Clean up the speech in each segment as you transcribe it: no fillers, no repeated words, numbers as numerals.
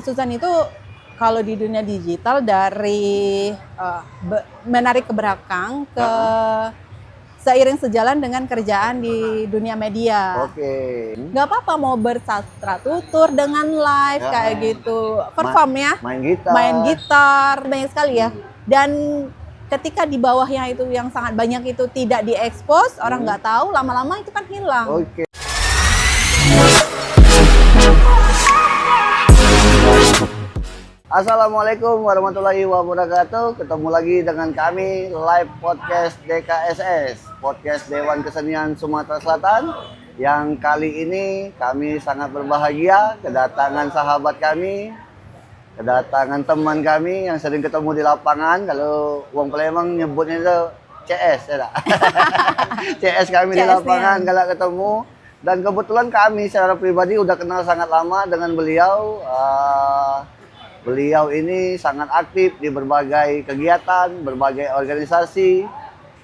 Susan itu kalau di dunia digital dari menarik ke belakang ke seiring sejalan dengan kerjaan di dunia media. Oke. Nggak apa-apa mau bersastra tutur dengan live kayak gitu, perform ya, main gitar, banyak sekali ya. Dan ketika di bawahnya itu yang sangat banyak itu tidak diekspos, orang nggak tahu, lama-lama itu kan hilang. Oke. Assalamualaikum warahmatullahi wabarakatuh. Ketemu lagi dengan kami live podcast DKSS, podcast Dewan Kesenian Sumatera Selatan. Yang kali ini kami sangat berbahagia kedatangan sahabat kami, kedatangan teman kami yang sering ketemu di lapangan. Kalau Wong Palembang nyebutnya itu CS, ya tak? CS kami di lapangan kalau ketemu. Dan kebetulan kami secara pribadi udah kenal sangat lama dengan beliau. Beliau ini sangat aktif di berbagai kegiatan, berbagai organisasi.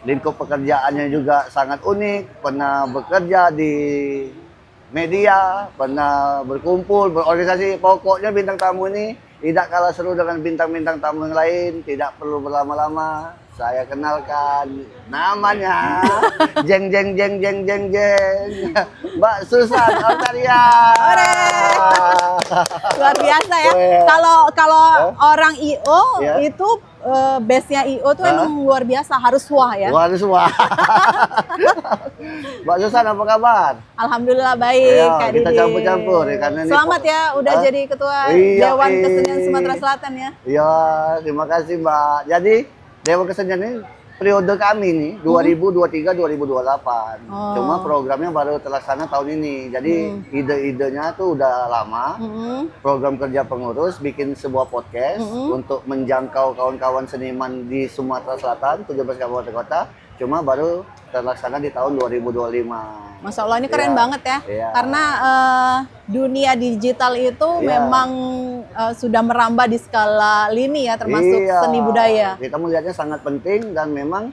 Lingkup pekerjaannya juga sangat unik. Pernah bekerja di media, pernah berkumpul, berorganisasi. Pokoknya bintang tamu ini tidak kalah seru dengan bintang-bintang tamu yang lain. Tidak perlu berlama-lama. Saya kenalkan namanya jeng jeng jeng jeng jeng jeng Mbak Susan Octavia. Luar biasa ya. Kalau orang IO itu base-nya IO tuh emang luar biasa, harus wah ya. Harus wah. Mbak Susan apa kabar? Alhamdulillah baik, Kak Didi. Kita campur-campur ya, karena selamat ya udah jadi ketua Dewan Kesenian Sumatera Selatan ya. Iya, terima kasih Mbak. Jadi Dewan Kesenian ini periode kami nih 2023-2028. Cuma programnya baru terlaksana tahun ini. Jadi ide-idenya tuh udah lama. Program kerja pengurus bikin sebuah podcast untuk menjangkau kawan-kawan seniman di Sumatera Selatan, 17 kabupaten kota. Cuma baru terlaksana di tahun 2025. Masya Allah ini keren banget ya. Karena dunia digital itu memang sudah merambah di skala lini ya, termasuk seni budaya. Kita melihatnya sangat penting dan memang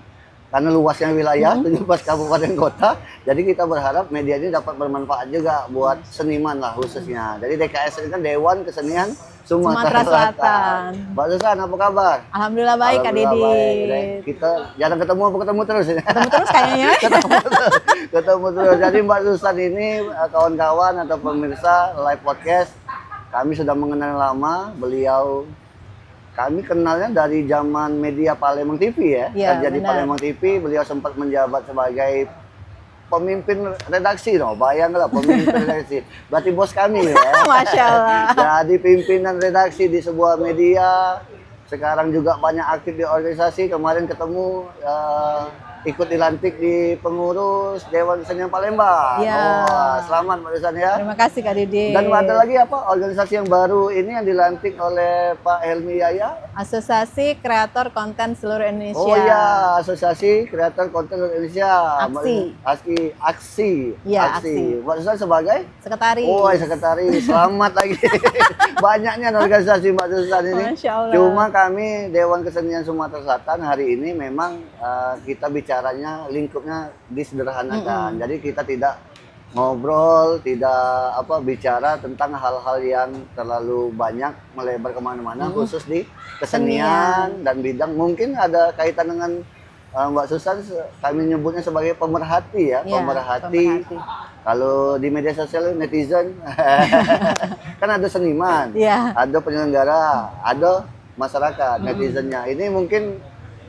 karena luasnya wilayah 17 kabupaten kota, jadi kita berharap media ini dapat bermanfaat juga buat seniman lah khususnya. Jadi DKS ini kan Dewan Kesenian Sumatera Selatan. Mbak Susan apa kabar? Alhamdulillah baik Kak Didi. Kita jarang ketemu terus ya? Ketemu terus kayaknya. ketemu terus. Jadi Mbak Susan ini kawan-kawan atau pemirsa live podcast, kami sudah mengenal lama. Beliau kami kenalnya dari zaman media Palembang TV ya. Kerja di Palembang TV, beliau sempat menjabat sebagai pemimpin redaksi, bayanglah pemimpin redaksi. Berarti bos kami ya. Masya Allah. Jadi pimpinan redaksi di sebuah media. Sekarang juga banyak aktif di organisasi. Kemarin ketemu ikut dilantik di pengurus Dewan Kesenian Palembang. Selamat Mbak Susan ya. Terima kasih Kak Didi. Dan ada lagi apa organisasi yang baru ini yang dilantik oleh Pak Helmi Yaya? Asosiasi Kreator Konten Seluruh Indonesia. Oh iya, Asosiasi Kreator Konten Seluruh Indonesia. Aksi. Mbak Susan sebagai? Sekretaris. Oh, sekretaris. Selamat lagi. Banyaknya organisasi Mbak Susan ini. Masya Allah. Cuma kami Dewan Kesenian Sumatera Selatan hari ini memang kita bicaranya lingkupnya disederhanakan. Jadi kita tidak ngobrol, tidak bicara tentang hal-hal yang terlalu banyak melebar kemana-mana, khusus di kesenian dan bidang. Mungkin ada kaitan dengan Mbak Susan, kami nyebutnya sebagai pemerhati ya, pemerhati. Kalau di media sosial netizen kan ada seniman, ada penyelenggara, ada masyarakat, netizennya. Ini mungkin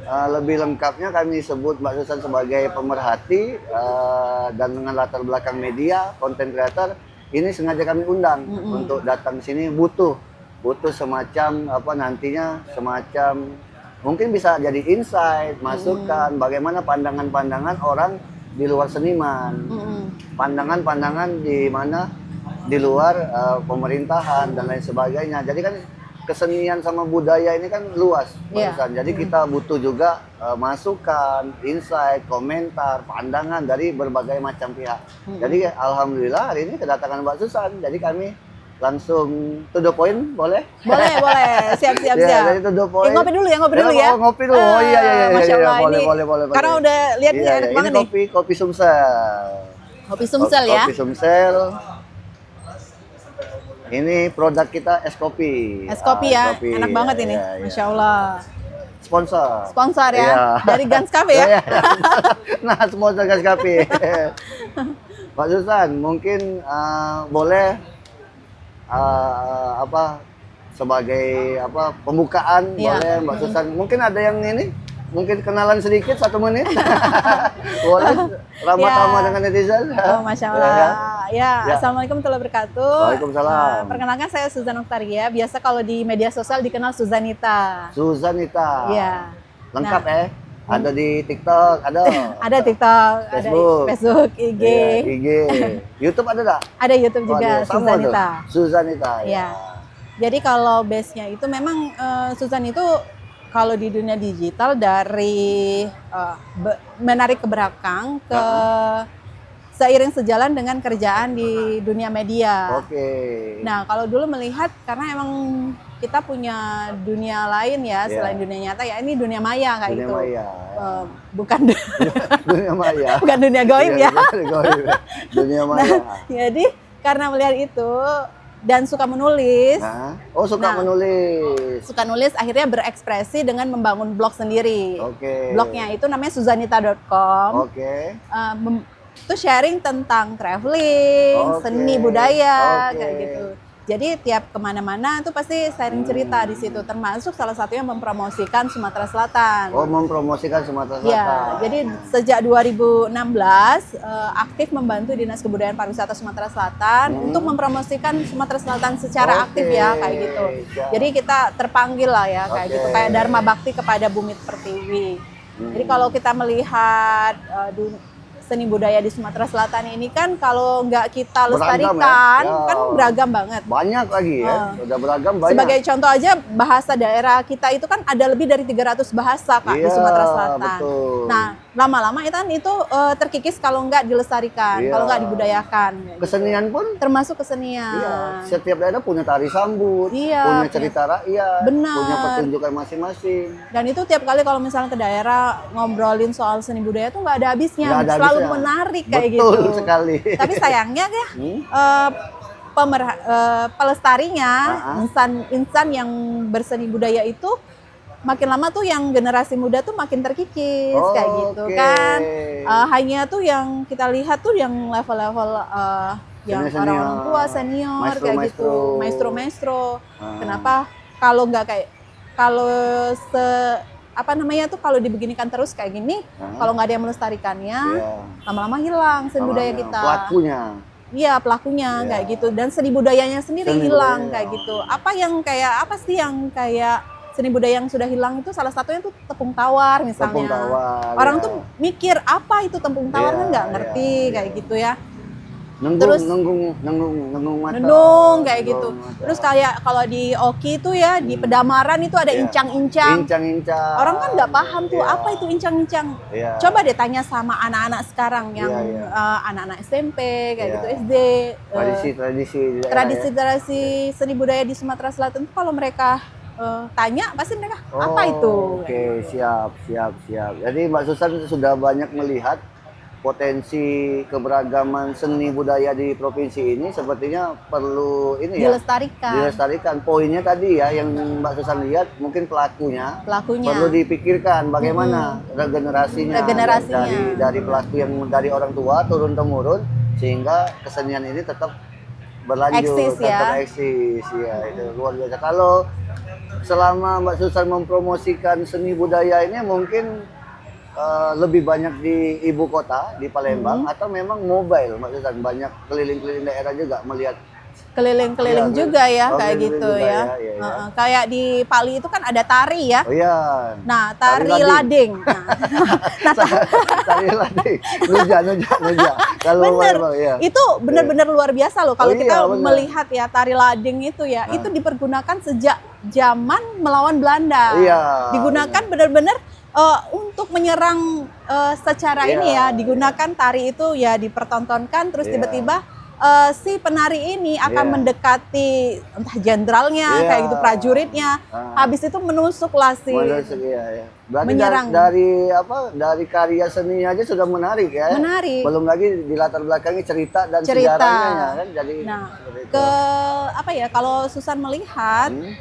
lebih lengkapnya kami sebut Mbak Susan sebagai pemerhati dan dengan latar belakang media, konten kreator. Ini sengaja kami undang untuk datang ke sini, butuh semacam nantinya semacam mungkin bisa jadi insight, masukan bagaimana pandangan-pandangan orang di luar seniman. Pandangan-pandangan di mana di luar pemerintahan dan lain sebagainya. Jadi kan kesenian sama budaya ini kan luas, jadi kita butuh juga masukan, insight, komentar, pandangan dari berbagai macam pihak. Jadi alhamdulillah hari ini kedatangan Mbak Susan, jadi kami langsung to the point, boleh? Boleh, siap. Jadi to the point. Ngopi dulu ya. Ngopi dulu. Oh iya. Masya Allah, boleh. Karena udah lihat nih enak banget nih. Ini kopi Sumsel. Kopi Sumsel ya. Kopi Sumsel. Ini produk kita es kopi. Es kopi ya, kopi. enak banget ini. Iya, iya. Masya Allah. Sponsor. Sponsor ya, Iya. dari Gans Cafe ya. Iya, iya. Nah, sponsor Gas Cafe. Pak Susan, mungkin boleh sebagai pembukaan Iya. boleh Mbak Susan. Mungkin ada yang ini, mungkin kenalan sedikit 1 menit. Boleh ramah-ramah Iya. dengan netizen. Oh, Masya Ya, Allah. kan? Ya, Ya. Assalamualaikum warahmatullahi wabarakatuh. Waalaikumsalam. Perkenalkan saya Suzan Oktaria. Biasa kalau di media sosial dikenal Suzanita. Suzanita. Iya. Lengkap Nah. ya? Ada di TikTok, ada. Ada TikTok, Facebook. ada Facebook, IG. Iya, IG. YouTube ada nggak? Ada YouTube juga, Oh, ada. Sama Suzanita. tuh. Suzanita. Iya. Jadi kalau base-nya itu memang Suzan itu kalau di dunia digital dari menarik ke belakang ke seiring sejalan dengan kerjaan di dunia media. Oke. Nah, kalau dulu melihat karena emang kita punya dunia lain ya Iya. selain dunia nyata ya ini dunia maya kayak Dunia gitu. maya. Bukan Dunia maya. bukan dunia goib Iya, ya. goib. Dunia maya. Jadi karena melihat itu dan suka menulis, Nah, suka Nah. menulis. suka nulis akhirnya berekspresi dengan membangun blog sendiri. Oke. Blognya itu namanya suzanita.com. Oke. Itu sharing tentang traveling, Oke. seni budaya Oke. kayak gitu. Jadi tiap kemana-mana itu pasti sharing cerita di situ, termasuk salah satunya mempromosikan Sumatera Selatan. Oh, mempromosikan Sumatera Selatan. Ya, jadi sejak 2016 aktif membantu Dinas Kebudayaan Pariwisata Sumatera Selatan untuk mempromosikan Sumatera Selatan secara aktif ya kayak gitu. Siap. Jadi kita terpanggil lah ya kayak Oke. gitu, kayak Dharma Bakti kepada Bumi Pertiwi. Jadi kalau kita melihat seni budaya di Sumatera Selatan ini kan kalau nggak kita Beragam lestarikan ya? Ya. kan beragam banget. Banyak lagi ya. Udah beragam banyak. Sebagai contoh aja bahasa daerah kita itu kan ada lebih dari 300 bahasa Kak di Iya, Sumatera Selatan. betul. Nah, lama-lama itu terkikis kalau nggak dilestarikan, Iya. kalau nggak dibudayakan. Kesenian pun Termasuk kesenian. iya, setiap daerah punya tari sambut, Iya, punya cerita rakyat, Benar. punya pertunjukan masing-masing. Dan itu tiap kali kalau misalnya ke daerah ngobrolin soal seni budaya tuh nggak ada habisnya, Nggak ada selalu habisnya. menarik kayak Betul gitu. sekali. Tapi sayangnya ya Hmm? pelestarinya, Ah. insan yang berseni budaya itu makin lama tuh yang generasi muda tuh makin terkikis kayak gitu Oke. kan. Hanya tuh yang kita lihat tuh yang level-level yang Senior-senior, orang-orang tua senior kayak gitu, maestro-maestro. Kenapa kalau nggak kayak kalau kalau dibeginikan terus kayak gini, kalau nggak ada yang melestarikannya, Iya. lama-lama hilang seni budaya Namanya, kita. Pelakunya. Iya, pelakunya Iya. kayak gitu dan seni budayanya sendiri Seni hilang budaya. kayak gitu. Apa sih yang kayak seni budaya yang sudah hilang itu salah satunya tuh tepung tawar misalnya. Tepung tawar, Orang ya. tuh mikir apa itu tepung tawar Iya, kan nggak ngerti iya, kayak gitu ya. Terus Terus nenggung mata. Nendung kayak gitu. Nendung mata. Terus kayak kalau di Oki itu ya di Pedamaran itu ada Iya. incang-incang. Incang-incang. Orang kan nggak paham tuh Iya. apa itu incang-incang. Iya. Coba deh tanya sama anak-anak sekarang yang Iya, iya. anak-anak SMP kayak Iya. gitu SD. Tradisi-tradisi di daerah ya. Tradisi-tradisi seni budaya di Sumatera Selatan tuh kalau mereka tanya pasti mereka apa itu? Oke, siap. Jadi Mbak Susan sudah banyak melihat potensi keberagaman seni budaya di provinsi ini sepertinya perlu ini ya dilestarikan. Poinnya tadi ya yang Mbak Susan lihat mungkin pelakunya perlu dipikirkan bagaimana regenerasinya dari pelaku yang dari orang tua turun temurun sehingga kesenian ini tetap berlanjut, tetap eksis ya. Itu luar biasa. Kalau selama Mbak Susan mempromosikan seni budaya ini mungkin lebih banyak di ibu kota di Palembang atau memang mobile Mbak Susan banyak keliling-keliling daerah juga melihat keliling-keliling Iya, juga ya oh, kayak keliling gitu juga ya. ya. Kayak di Pali itu kan ada tari ya. Oh iya. Nah, tari lading. Tari lading. Nuja. Kalau Bener, Palembang, ya. itu benar-benar luar biasa loh. Kalau Oh, kita iya, bener. melihat ya tari lading itu ya, itu dipergunakan sejak zaman melawan Belanda. Iya, Digunakan benar-benar untuk menyerang secara Iya. ini ya, digunakan tari itu ya dipertontonkan, terus Iya. tiba-tiba si penari ini akan Iya. mendekati entah jenderalnya Iya. kayak gitu, prajuritnya. Habis itu menusuklah si Menusuk, iya. Berarti menyerang. dari karya seni aja sudah menarik ya. Menarik. Belum lagi di latar belakangnya cerita dan Cerita. sejarahnya ya kan. Jadi Nah, seperti itu. kalau Susan melihat Hmm.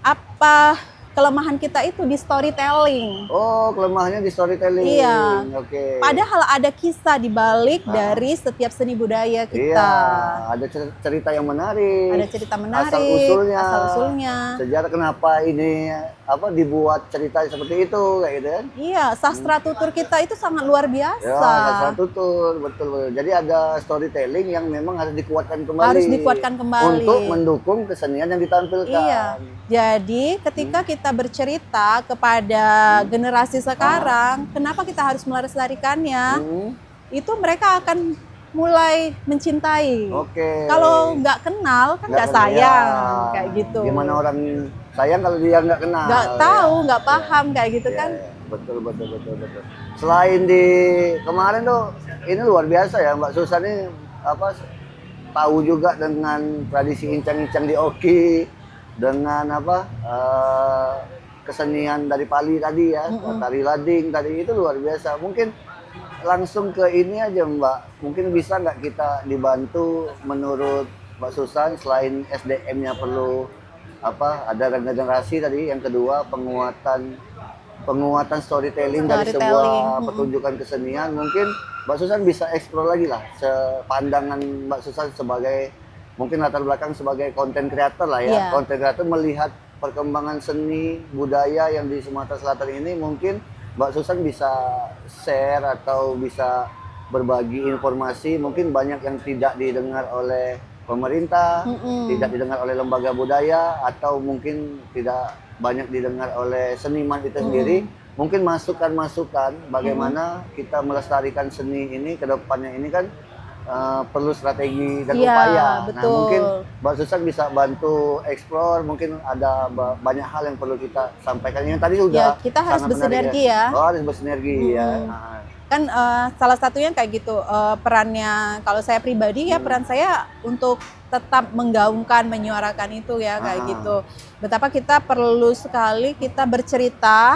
apa kelemahan kita itu di storytelling. Oh, kelemahannya di storytelling. Iya. Oke. Padahal ada kisah di balik dari setiap seni budaya kita. Iya, ada cerita yang menarik. Ada cerita menarik, asal-usulnya. Sejarah kenapa ini dibuat cerita seperti itu kayak gitu kan. Iya, sastra tutur kita itu sangat luar biasa. Ya, asal tutur, betul. Jadi ada storytelling yang memang harus dikuatkan kembali. Harus dikuatkan kembali. Untuk mendukung kesenian yang ditampilkan. Iya. Jadi ketika kita bercerita kepada generasi sekarang, kenapa kita harus melestarikannya? Itu mereka akan mulai mencintai. Oke. Kalau nggak kenal kan nggak sayang, kayak gitu. Gimana orang sayang kalau dia nggak kenal? Nggak tahu, nggak paham kayak gitu kan? Betul. Selain di kemarin tuh, ini luar biasa ya Mbak Susan ini tahu juga dengan tradisi incang-incang di Oki, dengan kesenian dari Pali tadi ya, tari lading tadi itu luar biasa. Mungkin langsung ke ini aja Mbak, mungkin bisa nggak kita dibantu menurut Mbak Susan selain SDM-nya perlu ada regenerasi tadi, yang kedua penguatan storytelling dari sebuah pertunjukan kesenian. Mungkin Mbak Susan bisa eksplor lagi lah sepandangan Mbak Susan sebagai mungkin latar belakang sebagai konten kreator lah ya. Konten kreator melihat perkembangan seni budaya yang di Sumatera Selatan ini, mungkin Mbak Susan bisa share atau bisa berbagi informasi. Mungkin banyak yang tidak didengar oleh pemerintah, tidak didengar oleh lembaga budaya, atau mungkin tidak banyak didengar oleh seniman itu sendiri. Mungkin masukan-masukan bagaimana kita melestarikan seni ini ke depannya ini kan perlu strategi dan upaya. Betul. Nah, mungkin Mbak Susan bisa bantu explore, mungkin ada banyak hal yang perlu kita sampaikan. Yang tadi sudah kita harus bersinergi ya. Oh, harus bersinergi ya. Nah. Kan salah satunya kayak gitu, perannya kalau saya pribadi ya, peran saya untuk tetap menggaungkan, menyuarakan itu ya, kayak gitu. Betapa kita perlu sekali kita bercerita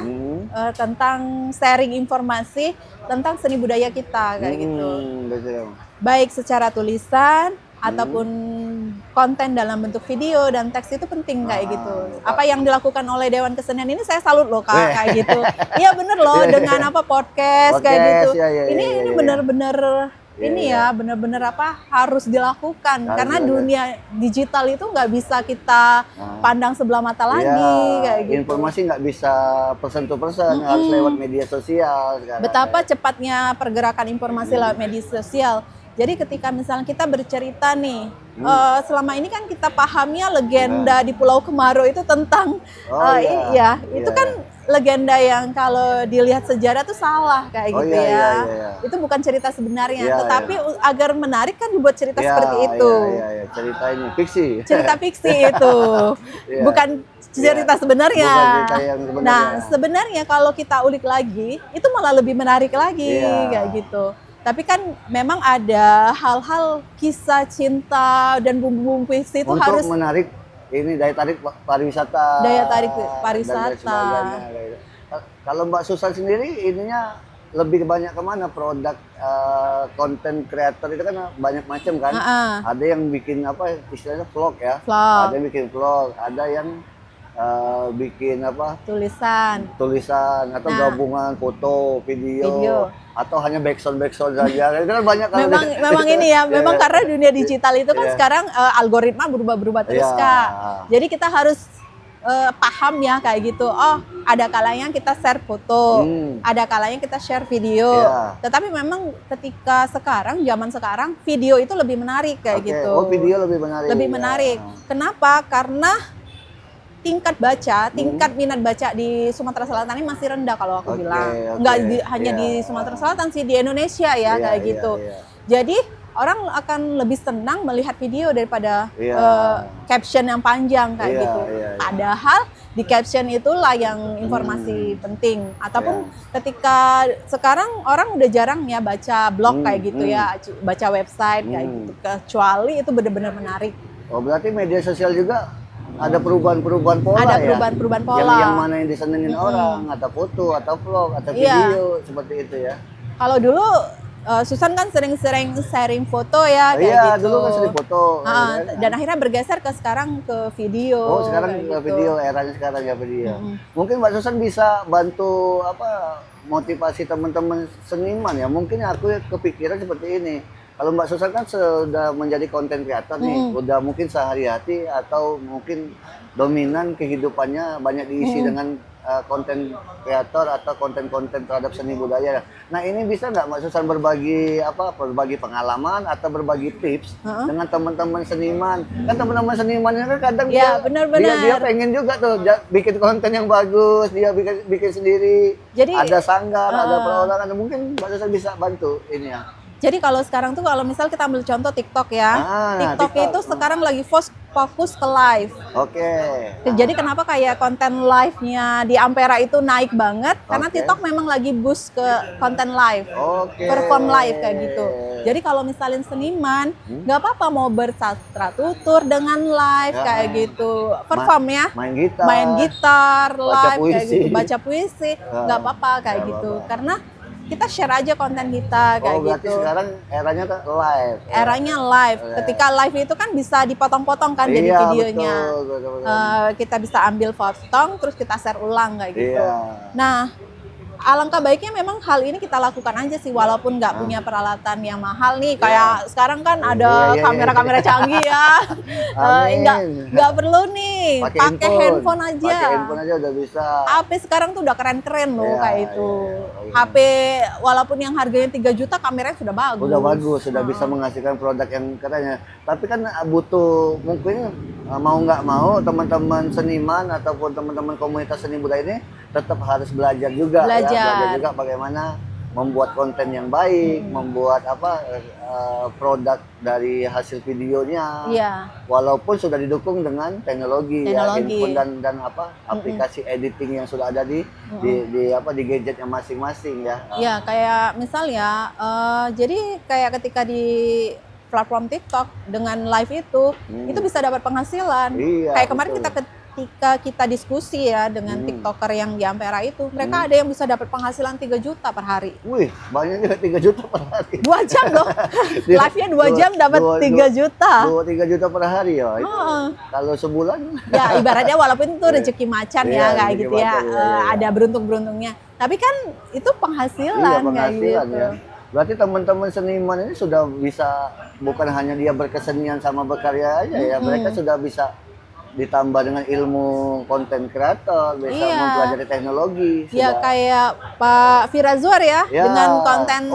tentang sharing informasi tentang seni budaya kita kayak gitu. Betul. Baik secara tulisan ataupun konten dalam bentuk video dan teks itu penting kayak gitu. Apa yang dilakukan oleh Dewan Kesenian ini saya salut loh Kak, kayak gitu. Iya bener loh, dengan podcast kayak gitu. Ini bener-bener bener-bener harus dilakukan, karena dunia digital itu nggak bisa kita pandang sebelah mata lagi kayak gitu. Informasi nggak bisa person to person, harus lewat media sosial sekarang. Betapa cepatnya pergerakan informasi lewat media sosial. Jadi ketika misalnya kita bercerita nih, selama ini kan kita pahamnya legenda di Pulau Kemaro itu tentang, itu kan legenda yang kalau dilihat sejarah tuh salah kayak gitu ya. Itu bukan cerita sebenarnya, tetapi agar menarik kan dibuat cerita seperti itu. Cerita ini fiksi. Cerita fiksi itu, bukan cerita sebenarnya. Bukan cerita yang sebenarnya. Nah, sebenarnya kalau kita ulik lagi, itu malah lebih menarik lagi kayak gitu. Tapi kan memang ada hal-hal kisah cinta dan bumbu-bumbu fiksi itu harus menarik ini daya tarik pariwisata. Daya tarik pariwisata. Kalau Mbak Susan sendiri ininya lebih banyak kemana produk konten creator itu kan banyak macam kan. Ada yang bikin istilahnya vlog ya. Ada yang bikin vlog, ada yang bikin tulisan atau gabungan foto, video. Atau hanya backsound saja. Itu kan banyak memang ini ya, memang karena dunia digital itu kan sekarang algoritma berubah-berubah terus Kak. Jadi kita harus paham ya kayak gitu. Oh, ada kalanya kita share foto, ada kalanya kita share video. Tetapi memang ketika zaman sekarang video itu lebih menarik kayak gitu. Oh, video lebih menarik. Lebih menarik. Kenapa? Karena tingkat minat baca di Sumatera Selatan ini masih rendah kalau aku bilang. Nggak hanya di Sumatera Selatan sih, di Indonesia ya kayak gitu. Jadi orang akan lebih senang melihat video daripada Iya. caption yang panjang kayak Iya, gitu. iya, iya. Padahal di caption itulah yang informasi penting. Ataupun ketika sekarang orang udah jarang ya baca blog kayak gitu ya, baca website kayak gitu. Kecuali itu benar-benar menarik. Oh, berarti media sosial juga ada perubahan-perubahan pola Ada ya? perubahan-perubahan pola. Yang mana yang disenengin orang, atau foto, atau vlog, atau video, seperti itu ya? Kalau dulu Susan kan sering-sering sharing foto ya kayak Iya, gitu. dulu kan sering foto. Dan akhirnya bergeser ke sekarang ke video. Oh, sekarang kayak ke gitu. video, eranya sekarang ya video. Mungkin Mbak Susan bisa bantu motivasi teman-teman seniman ya. Mungkin aku kepikiran seperti ini. Kalau Mbak Susan kan sudah menjadi konten kreator nih, udah mungkin sehari-hari atau mungkin dominan kehidupannya banyak diisi dengan konten kreator atau konten-konten terhadap seni budaya. Nah, ini bisa nggak Mbak Susan berbagi pengalaman atau berbagi tips dengan teman-teman seniman? Kan teman-teman seniman kan kadang Ya, dia pengen juga tuh bikin konten yang bagus, dia bikin sendiri. Jadi ada sanggar, ada perorangan, mungkin Mbak Susan bisa bantu ini ya. Jadi kalau sekarang tuh kalau misal kita ambil contoh TikTok ya, TikTok itu sekarang lagi fokus ke live. Oke. Jadi kenapa kayak konten live-nya di Ampera itu naik banget? Karena TikTok memang lagi boost ke konten live, perform live kayak gitu. Jadi kalau misalnya seniman, nggak apa-apa mau bersastra tutur dengan live kayak gitu, perform ya, main gitar live kayak gitu, baca puisi, nggak apa-apa kayak gitu. Karena kita share aja konten kita kayak berarti gitu. Sekarang eranya kan live. Eranya live. Ketika live itu kan bisa dipotong-potong kan jadi videonya. Betul. Kita bisa ambil potong terus kita share ulang kayak gitu. Iya. Nah, alangkah baiknya memang hal ini kita lakukan aja sih walaupun nggak punya peralatan yang mahal nih kayak sekarang kan ada kamera-kamera canggih ya. Nggak perlu nih pakai handphone aja. Pakai handphone aja udah bisa. HP sekarang tuh udah keren-keren loh kayak itu. HP walaupun yang harganya 3 juta kameranya sudah bagus. Udah bagus, sudah bisa menghasilkan produk yang keren ya. Tapi kan butuh mungkin mau nggak mau teman-teman seniman ataupun teman-teman komunitas seni budaya ini tetap harus belajar juga. Belajar juga bagaimana membuat konten yang baik, membuat produk dari hasil videonya. Walaupun sudah didukung dengan teknologi. Ya, handphone dan aplikasi editing yang sudah ada di gadgetnya masing-masing ya. Ya, kayak misalnya jadi kayak ketika di platform TikTok dengan live itu bisa dapat penghasilan. Kayak kemarin ketika kita diskusi ya dengan TikToker yang di Ampera itu, mereka ada yang bisa dapat penghasilan 3 juta per hari. Wih, banyak juga 3 juta per hari. 2 jam loh. Live-nya 2 jam dapat 3 juta. 3 juta per hari ya. Kalau sebulan? Ya, ibaratnya walaupun itu rezeki macan ya kayak gitu ya. Ada beruntung-beruntungnya. Tapi kan itu penghasilan kayak gitu. Ya. Berarti teman-teman seniman ini sudah bisa, bukan hanya dia berkesenian sama berkarya aja ya, mereka sudah bisa ditambah dengan ilmu konten kreator, bisa mempelajari teknologi. Ya kayak Pak Firazwar ya, dengan konten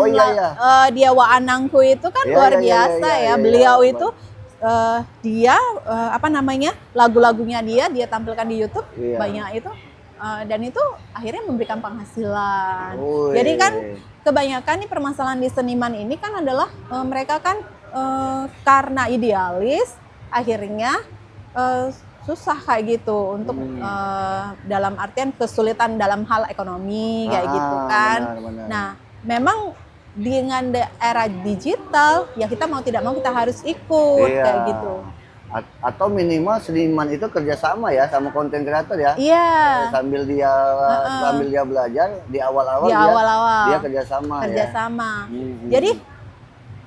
dia Waanangku itu kan luar biasa ya. Beliau itu dia lagu-lagunya dia tampilkan di YouTube banyak itu. Dan itu akhirnya memberikan penghasilan. Jadi kan kebanyakan nih permasalahan di seniman ini kan adalah mereka kan karena idealis akhirnya susah kayak gitu untuk dalam artian kesulitan dalam hal ekonomi kayak gitu kan. Benar. Nah, memang dengan era digital ya kita mau tidak mau kita harus ikut kayak gitu. Atau minimal seniman itu kerjasama ya sama konten kreator ya. Sambil dia belajar di awal-awal dia kerjasama.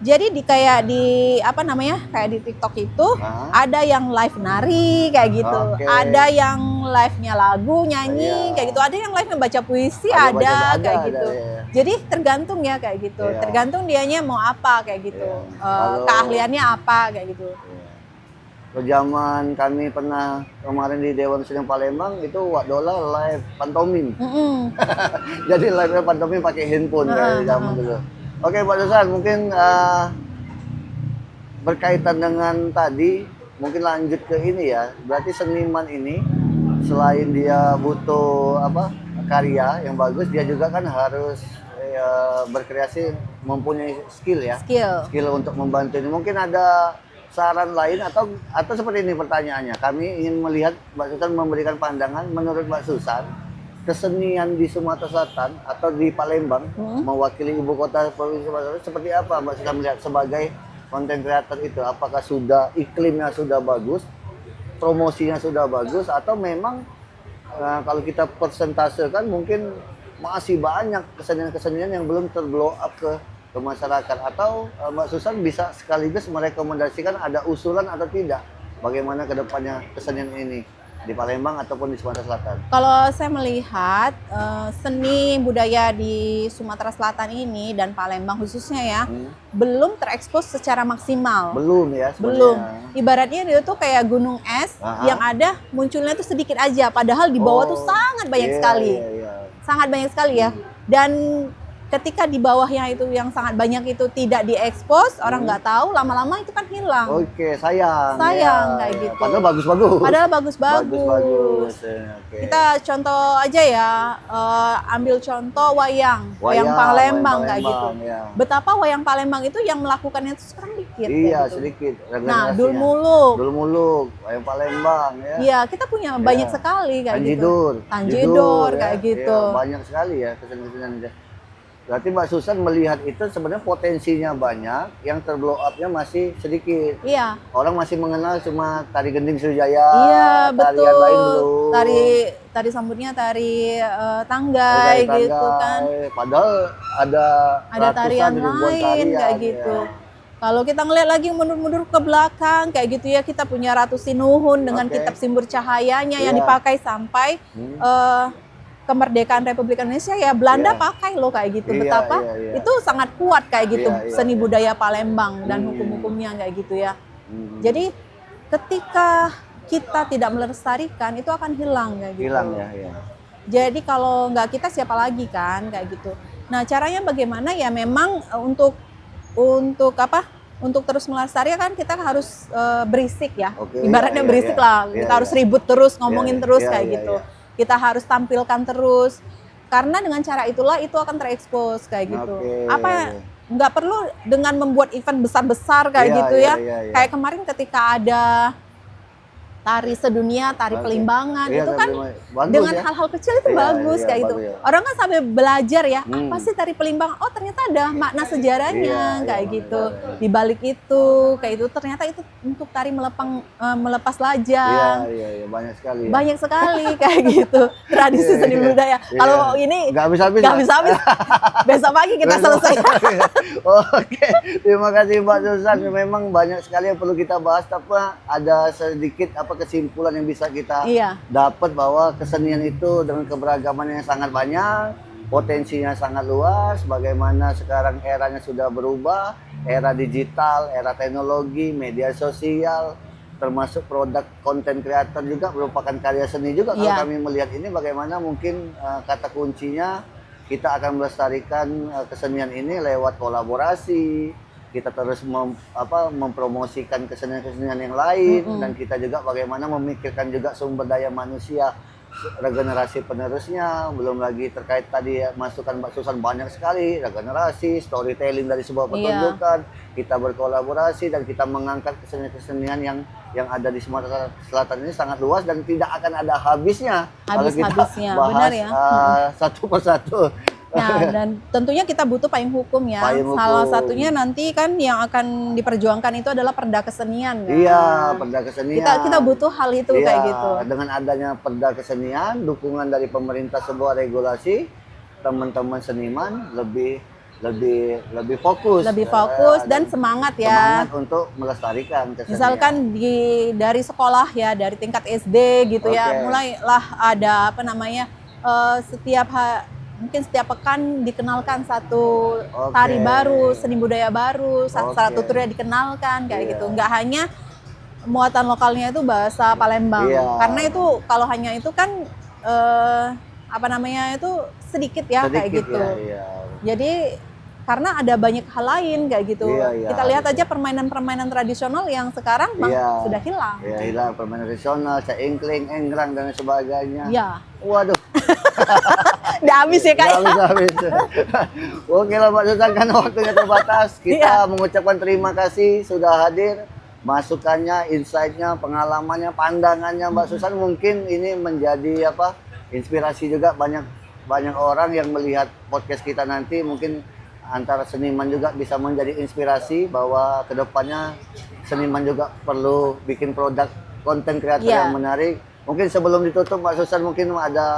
Jadi kayak di TikTok itu ada yang live nari kayak gitu, ada yang live-nya lagu nyanyi kayak gitu, ada yang live-nya baca puisi ada kayak gitu. Jadi tergantung ya kayak gitu, tergantung dianya mau apa kayak gitu, keahliannya apa kayak gitu. Zaman kami pernah kemarin di Dewan Seni Palembang itu Wak Dola live pantomim. Jadi live pantomim pakai handphone kayak zaman dulu. Oke, Pak Susan, mungkin berkaitan dengan tadi, mungkin lanjut ke ini ya. Berarti seniman ini selain dia butuh karya yang bagus, dia juga kan harus berkreasi mempunyai skill ya. Skill Untuk membantu ini. Mungkin ada saran lain atau seperti ini pertanyaannya. Kami ingin melihat Mbak Susan memberikan pandangan menurut Mbak Susan kesenian di Sumatera Selatan atau di Palembang mewakili ibu kota provinsi Sumatera Selatan seperti apa Mbak Susan melihat sebagai konten kreator itu? Apakah sudah iklimnya sudah bagus, promosinya sudah bagus, atau memang kalau kita persentasekan mungkin masih banyak kesenian-kesenian yang belum terblow up ke masyarakat? Atau Mbak Susan bisa sekaligus merekomendasikan ada usulan atau tidak bagaimana kedepannya kesenian ini di Palembang ataupun di Sumatera Selatan? Kalau saya melihat seni budaya di Sumatera Selatan ini dan Palembang khususnya ya, belum terekspos secara maksimal. Belum ya? Belum. Ibaratnya itu tuh kayak gunung es yang ada munculnya tuh sedikit aja, padahal di bawah tuh sangat banyak sekali. Sangat banyak sekali ya. Dan ketika di bawahnya itu yang sangat banyak itu tidak diekspos, orang nggak tahu, lama-lama itu kan hilang. Oke, sayang Kayak gitu. Padahal bagus-bagus. Bagus-bagus. Oke. Kita contoh aja ya, ambil contoh wayang Palembang kayak gitu. Ya. Betapa wayang Palembang itu yang melakukannya itu sekarang dikit. Iya, gitu. sedikit. Nah, Dul Muluk, wayang Palembang ya. Iya, kita punya banyak sekali kayak gitu. Tanjidor kayak gitu. Ya, banyak sekali ya kesenian-kesenian. Berarti Mbak Susan melihat itu sebenarnya potensinya banyak, yang terblow up-nya masih sedikit. Iya. Orang masih mengenal cuma tari gending Sriwijaya, iya, tarian betul. lain belum. Tari sambutnya tari tanggai gitu kan. Padahal ada tarian lain kayak gitu. Kalau kita ngeliat lagi mundur-mundur ke belakang kayak gitu ya, kita punya Ratu Sinuhun dengan kitab Simbur Cahayanya yang dipakai sampai kemerdekaan Republik Indonesia ya, Belanda pakai loh kayak gitu. Betapa itu sangat kuat kayak gitu seni budaya Palembang dan hukum-hukumnya kayak gitu ya. Jadi ketika kita tidak melestarikan itu akan hilang kayak gitu. Hilang ya. Jadi kalau nggak kita siapa lagi kan kayak gitu. Nah, caranya bagaimana ya, memang untuk terus melestarikan kita harus berisik ya. Ibaratnya berisik lah. Kita harus ribut terus, ngomongin terus kayak gitu. Kita harus tampilkan terus, karena dengan cara itulah itu akan terekspos kayak gitu. Nggak perlu dengan membuat event besar-besar kayak gitu ya. Kayak kemarin ketika ada tari sedunia, tari Pelimbangan, itu kan bagus, dengan hal-hal kecil itu bagus kayak gitu. Orang kan sampai belajar ya, apa sih tari Pelimbangan? Oh, ternyata ada makna sejarahnya kayak gitu. Di balik itu kayak itu ternyata itu untuk tari melepas lajang. Iya, banyak sekali. Ya. Banyak sekali kayak gitu. Tradisi seni budaya. Kalau ini nggak habis-habis. Besok pagi kita selesai. Oke, terima kasih Mbak Susan. Memang banyak sekali yang perlu kita bahas, tapi ada sedikit kesimpulan yang bisa kita dapat bahwa kesenian itu dengan keberagaman yang sangat banyak, potensinya sangat luas. Bagaimana sekarang eranya sudah berubah, era digital, era teknologi, media sosial, termasuk produk konten kreator juga merupakan karya seni juga. Kalau kami melihat ini, bagaimana mungkin kata kuncinya kita akan melestarikan kesenian ini lewat kolaborasi. Kita terus mempromosikan kesenian-kesenian yang lain, dan kita juga bagaimana memikirkan juga sumber daya manusia, regenerasi penerusnya. Belum lagi terkait tadi masukan Mbak Susan banyak sekali, regenerasi, storytelling dari sebuah pertunjukan. Kita berkolaborasi dan kita mengangkat kesenian-kesenian yang ada di Sumatera Selatan ini sangat luas dan tidak akan ada habisnya kalau kita bahas satu persatu. Nah, dan tentunya kita butuh payung hukum ya. Salah satunya nanti kan yang akan diperjuangkan itu adalah perda kesenian. Kan? Iya, perda kesenian. Kita butuh hal itu kayak gitu. Dengan adanya perda kesenian, dukungan dari pemerintah, sebuah regulasi, teman-teman seniman lebih fokus. Lebih fokus dan semangat ya. Semangat untuk melestarikan kesenian. Misalkan dari sekolah ya, dari tingkat SD gitu ya, mulailah ada mungkin setiap pekan dikenalkan satu tari baru, seni budaya baru, salah tuturnya dikenalkan kayak gitu. Nggak hanya muatan lokalnya itu bahasa Palembang. Karena itu kalau hanya itu kan itu sedikit ya kayak gitu. Jadi karena ada banyak hal lain kayak gitu. Kita lihat aja permainan-permainan tradisional yang sekarang sudah hilang. Hilang permainan tradisional, caingkling, enggrang dan sebagainya. Iya. Waduh. Udah habis ya Kak? Nggak habis. Oke lah Mbak Susan, karena waktunya terbatas. Kita mengucapkan terima kasih sudah hadir. Masukannya, insight-nya, pengalamannya, pandangannya Mbak Susan mungkin ini menjadi apa? Inspirasi juga banyak orang yang melihat podcast kita nanti, mungkin antara seniman juga bisa menjadi inspirasi bahwa kedepannya seniman juga perlu bikin produk konten kreator yang menarik. Mungkin sebelum ditutup Mbak Susan mungkin ada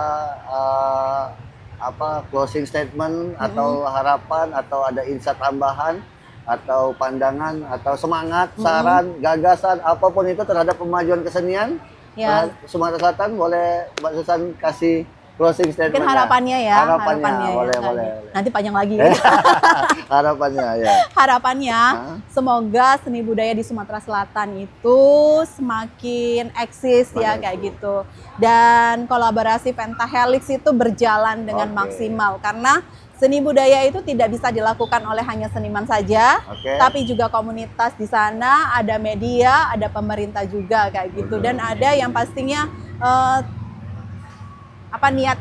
closing statement atau harapan atau ada insight tambahan atau pandangan atau semangat, saran, gagasan apapun itu terhadap kemajuan kesenian Sumatera Selatan, boleh Mbak Susan kasih closing statement. Mungkin harapannya ya. Harapannya boleh. Nanti panjang lagi. Harapannya ya. Harapannya semoga seni budaya di Sumatera Selatan itu semakin eksis ya kayak gitu. Dan kolaborasi Pentahelix itu berjalan dengan maksimal karena seni budaya itu tidak bisa dilakukan oleh hanya seniman saja, tapi juga komunitas di sana, ada media, ada pemerintah juga kayak gitu. Dan ada yang pastinya niat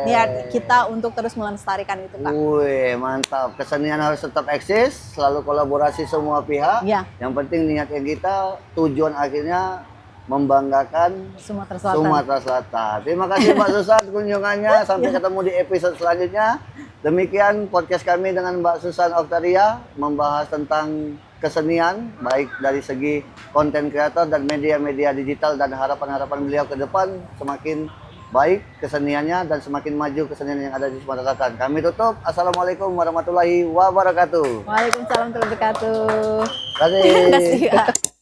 niat kita untuk terus melestarikan itu Kak. Wih, mantap. Kesenian harus tetap eksis, selalu kolaborasi semua pihak. Yang penting niatnya kita, tujuan akhirnya membanggakan Sumatera Selatan. Terima kasih Mbak Susan kunjungannya. Sampai ketemu di episode selanjutnya. Demikian podcast kami dengan Mbak Susan Octaria membahas tentang kesenian, baik dari segi konten kreator dan media-media digital, dan harapan-harapan beliau ke depan semakin baik keseniannya dan semakin maju kesenian yang ada di Sumatera Selatan. Kami tutup. Assalamualaikum warahmatullahi wabarakatuh. Waalaikumsalam warahmatullahi wabarakatuh. Terima kasih. Terima kasih.